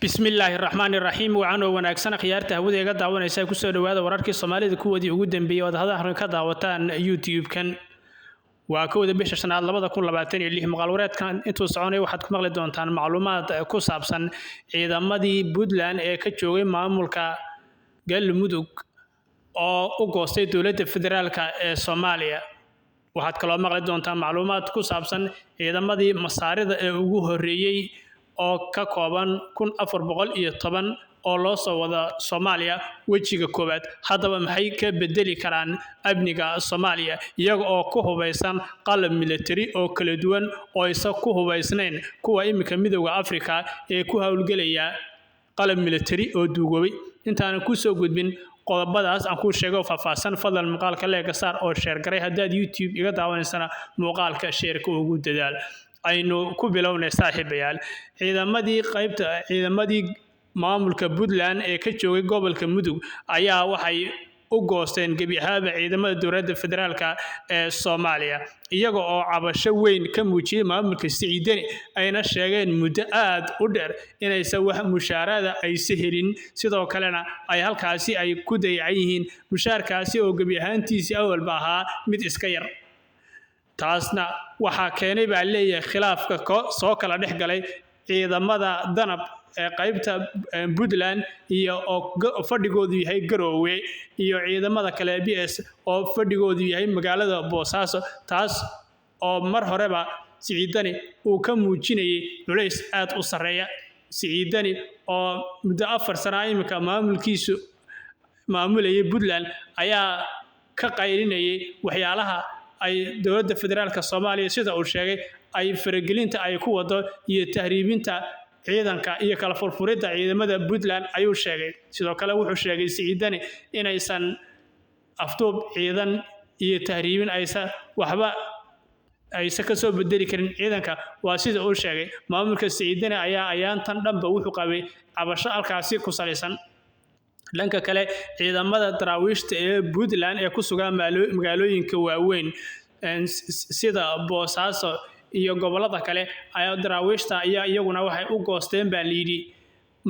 bismillaahi raxmaani raxiim waxaan oo wanaagsan khiyaarta hawada iga daawanaysa ku soo dhawaada wararkii Soomaalida kuwadii ugu dambeeyay oo hadaha ka daawataan YouTube-kan waa kooda bisha shanaad 2026 maqal wareedkan intuu soconay waxaad ku maqli doontaan macluumaad ku saabsan ciidamadii Puntland ee ka joogay maamulka Galmudug oo u goostay dowladda federaalka ee Soomaaliya waxaad kaloo maqli doontaan macluumaad ku saabsan ciidamadii masaarida ee ugu horeeyay oo ka kooban 1410 oo loo soo wada Soomaaliya wajiga koobaad haddaba maxay ka bedeli karaan amniga Soomaaliya iyaga oo ku hubeysan qalab military oo kala duwan oo isa ku hubeysnayn kuwa imika midowga Afrika ee ku hawlgelaya qalab military oo duugoobay intaan ku soo gudbin qodobadaas aan ku sheego faahfaahsan fadlan muuqaalka leega saar oo share garay haddaad YouTube iga daawanaysana muuqaalka share-ka ugu dadaal aynu ku bilownay saaxiibayaal ciidamadii maamulka Puntland ee ka joogay gobolka Mudug ayaa waxay u goosteen gabi ahaanba ciidamada dowladda federaalka ee Soomaaliya iyaga oo cabasho weyn ka muujiyay maamulka Siciidani ayna sheegeen muddo aad u dheer inaysan wax mushaarada ay helin sidoo kalena ay halkaasi ay ku dayacan yihiin mushaarkaasi oo gabi ahaantiisa awalba ahaa mid iska yar taasna waxa keenay baa leeyahay khilaafka soo kala dhex galay ciidamada danab ee qaybta Puntland iyo fadhigoodu yahay Garowe iyo ciidamada kale BS oo fadhigoodu yahay magaalada Boosaaso taas oo mar horeba Siciidani uu ka muujinayay culays aad u sareeya Siciidani oo muddo 4 sano imika maamulkiisu maamulayay Puntland ayaa ka qaylinayay waxyaalaha ay dowladda federaalka Soomaaliya sida uu sheegay ay faragelinta ay ku wado iyo tahriibinta ciidanka iyo kala furfuridda ciidamada Puntland ayuu sheegay sidoo kale wuxuu sheegay Siciidani inaysan afduub ciidan iyo tahriibin waxba aysan ka soo bedeli karin ciidanka waa sida uu sheegay maamulka Siciidani ayaa ayaantan dhanba wuxuu qabay cabasho halkaasi ku salaysan dhanka kale ciidamada daraawiishta ee Puntland ee ku sugan magaalooyinka waaweyn sida Boosaaso iyo gobolada kale ayaa daraawiishta iyaguna waxay u goosteen baa liidi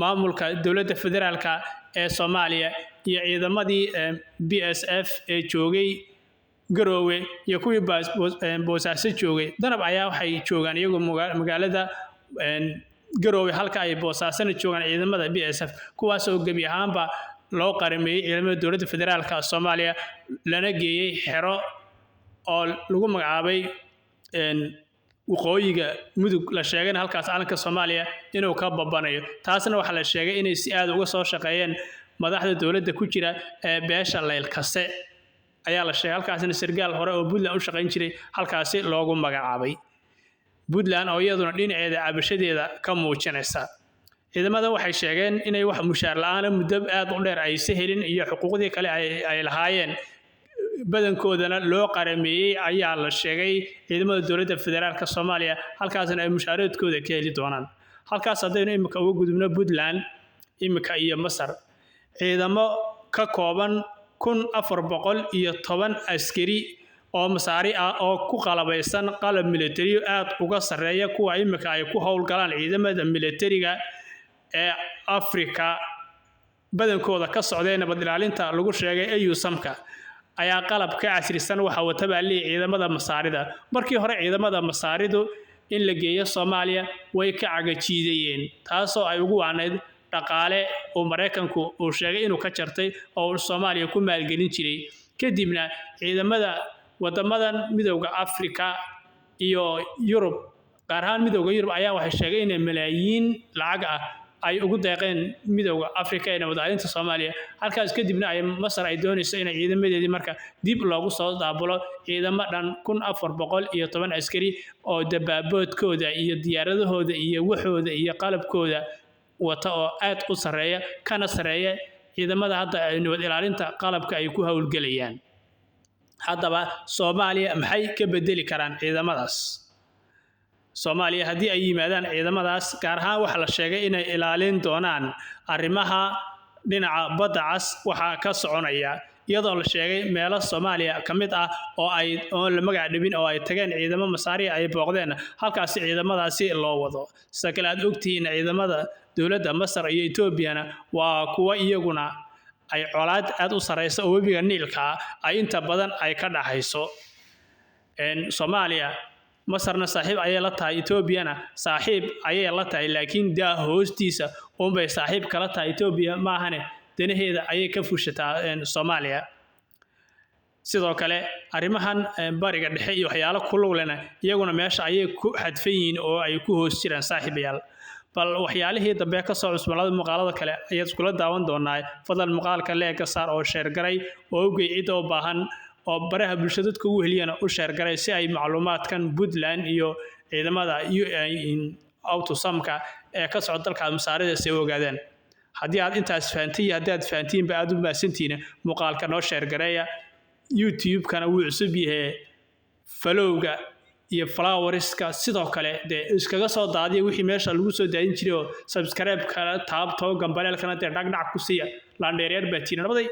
maamulka dowladda federaalka ee Soomaaliya iyo ciidamadii BSF ee joogay Garowe iyo kuwii Boosaaso joogay danab ayaa waxay joogaan iyagu magaalada Garowe halka ay Boosaasana joogaan ciidamada BSF kuwaas oo gabi ahaanba loo qarameeyay ciidamada dowladda federaalka Soomaaliya lana geeyay xero oo lagu magacaabay waqooyiga Mudug la sheegay halkaas calanka Soomaaliya inuu ka babanayo taasna waxa la sheegay inay si aad uga soo shaqeeyeen madaxda dowladda ku jira ee beesha Leylkase ayaa la sheegay halkaasna sargaal hore oo Puntland u shaqeyn jiray halkaasi loogu magacaabay Puntland oo iyaduna dhinaceeda cabashadeeda ka muujinaysa ciidamada waxay sheegeen inay wax mushaar la'aan muddo aad u dheer ay helin iyo xuquuqdii kale ay lahaayeen badankoodana loo qarameeyay ayaa la sheegay ciidamada dowladda federaalka Soomaaliya halkaasna ay mushaaradkooda ka heli doonaan halkaas hadaynu imika ugu gudubno Puntland imika iyo Masar ciidamo ka kooban 1410 askari oo masaari ah oo ku qalabaysan qalab military aad uga sareeya kuwa imika ay ku howlgalaan ciidamada militariga ee Afrika badankooda ka socdeen nabad ilaalinta lagu sheegay AUSAMka ayaa qalab ka casrisan waxa wata baa ciidamada masaarida markii hore ciidamada masaaridu in la geeyo Soomaaliya way ka cagajiidayeen taasoo ay ugu waanayd dhaqaale oo Mareykanku uu sheegay inuu ka jartay oo Soomaaliya ku maalgelin jiray kadibna ciidamada wadamadan midowga Afrika iyo Yurub gaar ahaan midowga Yurub ayaa waxay sheegay in malaayiin lacag ah ay ugu deeqeen midowga Afrika ee wadaalinta Soomaaliya halkaas kadibna ay Masar ay doonayso in ciidamadeedii marka dib loogu soo daabulo ciidamo dhan 1410 askari oo dabaaboodkooda iyo diyaaradahooda iyo waxooda iyo qalabkooda wata oo aad u sareeya kana sareeya ciidamada hadda ay nabad ilaalinta qalabka ay ku hawlgalayaan haddaba Soomaaliya maxay ka bedeli karaan ciidamadaas Soomaaliya haddii ay yimaadaan ciidamadaas gaar ahaan waxa la sheegay inay ilaalin doonaan arrimaha dhinaca badda cas waxa ka soconaya iyadoo la sheegay meelo Soomaaliya kamid ah oo la magac dhabin oo ay tageen ciidamo masaari ay booqdeen halkaas ciidamadaasi loo wado sidoo kale aad ogtihiin ciidamada dowladda Masar iyo Etoobiyana waa kuwa iyaguna ay colaad aad u sareysa oo webiga Niilka ay inta badan ay ka dhaxayso Soomaaliya Masarna saaxiib ayay la tahay Etoobiyana saaxiib ayay la tahay laakiin daa hoostiisa bay saaxiib kala tahay Etoobiya ma ahane danaheeda ayay ka fushataa Soomaaliya sidoo kale arrimahan bariga dhexe iyo waxyaalo ku lug leh iyaguna meesha ayay ku xadfan yihiin oo ay ku hoos jiraan saaxiibayaal bal waxyaalihii dambe ka soo cusboonaaday muuqaalada kale ayaad iskula daawan doonaa fadlan muuqaalka leega saar oo share garay oo u geey cid oo baahan oo baraha bulshada dadka ugu heliyana u share garay si ay macluumaadkan Puntland iyo ciidamada autosamka ee ka socda dalka Masaarida si ogaadaan haddii aad intaas fahantiin haddii aad fahantiin ba aad u maasantiin muuqaalka noo share gareeya YouTube kana wuu cusub yahay followga iyo followerska sidoo kale iskaga soo daadiyo wixii meesha lagu soo daadin jiray oo subscribe kala taabto gambaleelkana dhagdhac ku siiya la dheereer baatiin nabaday